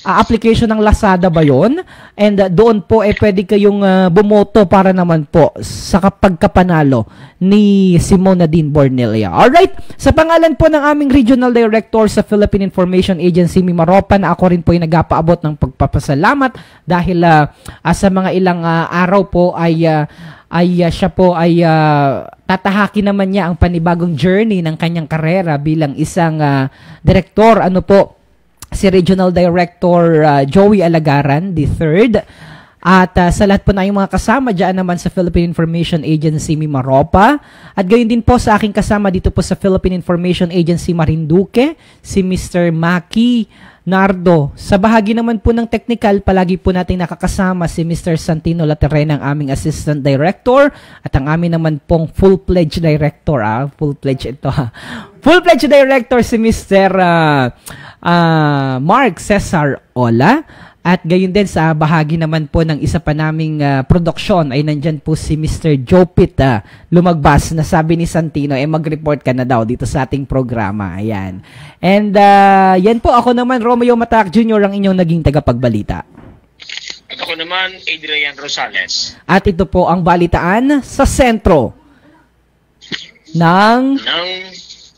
[SPEAKER 2] application ng Lazada ba yun? And doon po pwede kayong bumoto para naman po sa pagkapanalo ni Simone Nadine Bornelia. Alright, sa pangalan po ng aming Regional Director sa Philippine Information Agency, Mimaropa, na ako rin po ay nagpapaabot ng pagpapasalamat dahil sa mga ilang araw po ay siya po ay tatahakin naman niya ang panibagong journey ng kanyang karera bilang isang direktor. Si Regional Director Joey Alagaran III. At sa lahat po na yung mga kasama dyan naman sa Philippine Information Agency Mimaropa. At gayon din po sa aking kasama dito po sa Philippine Information Agency Marinduque, si Mr. Maki Nardo. Sa bahagi naman po ng technical, palagi po natin nakakasama si Mr. Santino Laterrena, ang aming Assistant Director, at ang amin naman pong full-pledged Director. Full-pledged Director si Mr. Mark Cesar Ola. At gayon din sa bahagi naman po ng isa pa naming produksyon ay nandyan po si Mr. Jopit Lumagbas, na sabi ni Santino, mag-report ka na daw dito sa ating programa. Ayan. And yan po, ako naman, Romeo Matac Jr., ang inyong naging tagapagbalita.
[SPEAKER 3] At ako naman, Adrian Rosales. At
[SPEAKER 2] ito po ang balitaan sa sentro ng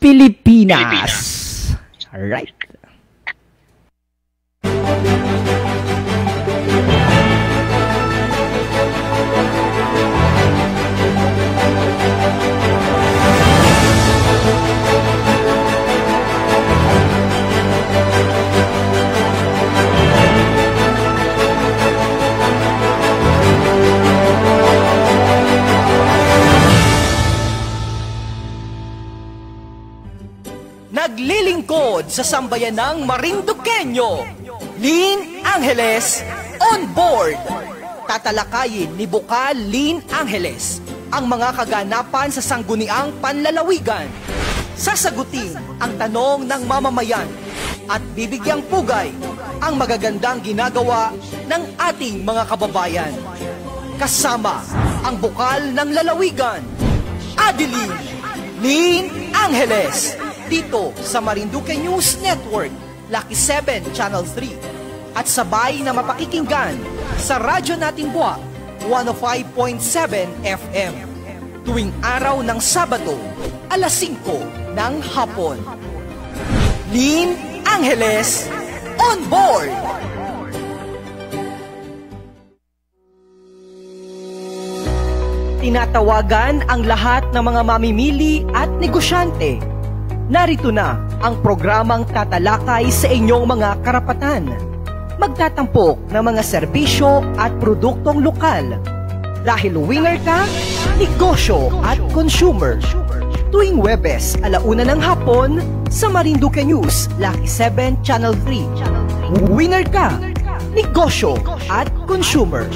[SPEAKER 2] Pilipinas. Alright.
[SPEAKER 6] Naglilingkod sa sambayan ng Marinduqueño, Lynn Angeles on board. Tatalakayin ni Bukal Lynn Angeles ang mga kaganapan sa sangguniang panlalawigan. Sasagutin ang tanong ng mamamayan at bibigyang pugay ang magagandang ginagawa ng ating mga kababayan. Kasama ang Bukal ng Lalawigan, Adeline Lynn Angeles, dito sa Marinduque News Network, Lucky 7 Channel 3, at sabay na mapakikinggan sa radyo nating buwak 105.7 FM tuwing araw ng Sabado alas 5 ng hapon. Lynn Angeles on board! Tinatawagan ang lahat ng mga mamimili at negosyante. Narito na ang programang tatalakay sa inyong mga karapatan. Magtatampok ng mga serbisyo at produktong lokal. Dahil winner ka, negosyo at consumer. Tuwing Webes, 1:00 ng hapon sa Marinduque News, Lucky 7 Channel 3. Winner ka, negosyo at consumer.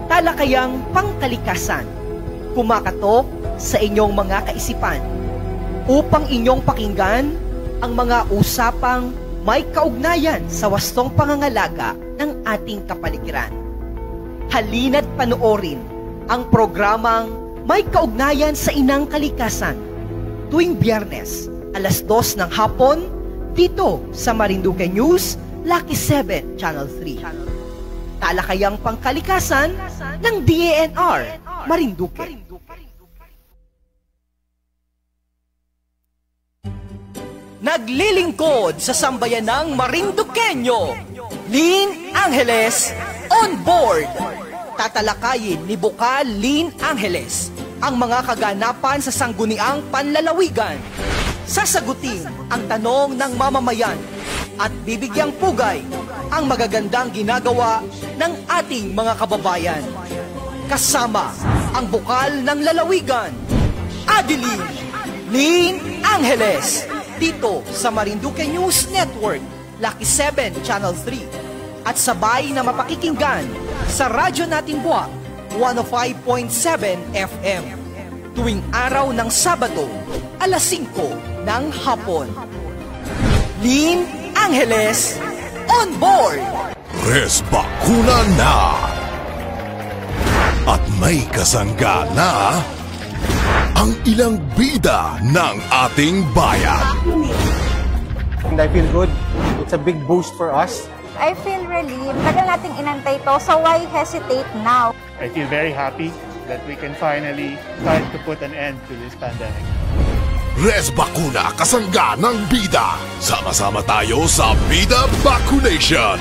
[SPEAKER 6] Talakayang pangkalikasan, kumakatok sa inyong mga kaisipan upang inyong pakinggan ang mga usapang may kaugnayan sa wastong pangangalaga ng ating kapaligiran. Halina't panoorin ang programang may kaugnayan sa inang kalikasan tuwing Biyernes, 2:00 ng hapon dito sa Marinduque News, Lucky 7 Channel 3. Talakayang pangkalikasan ng DANR Marinduque. Naglilingkod sa sambayan ng Marinduqueño, Lynn Angeles on board. Tatalakayin ni Bukal Lynn Angeles ang mga kaganapan sa sangguniang panlalawigan. Sasagutin ang tanong ng mamamayan at bibigyang pugay ang magagandang ginagawa ng ating mga kababayan. Kasama ang bukal ng lalawigan. Adeline Lynn Angeles, dito sa Marinduque News Network, Lucky 7 Channel 3, at sabay na mapakikinggan sa radyo nating buwak 105.7 FM tuwing araw ng Sabado, alas 5 ng hapon. Lynn Angeles, on board!
[SPEAKER 7] Res Bakuna na! At may kasangga na ang ilang bida ng ating bayan.
[SPEAKER 8] And I feel good. It's a big boost for us.
[SPEAKER 9] I feel relieved. Tagal nating inantay to, so why hesitate now?
[SPEAKER 10] I feel very happy that we can finally start to put an end to this pandemic.
[SPEAKER 7] Res Bakuna, kasangga ng bida. Sama-sama tayo sa Bida Vacunation.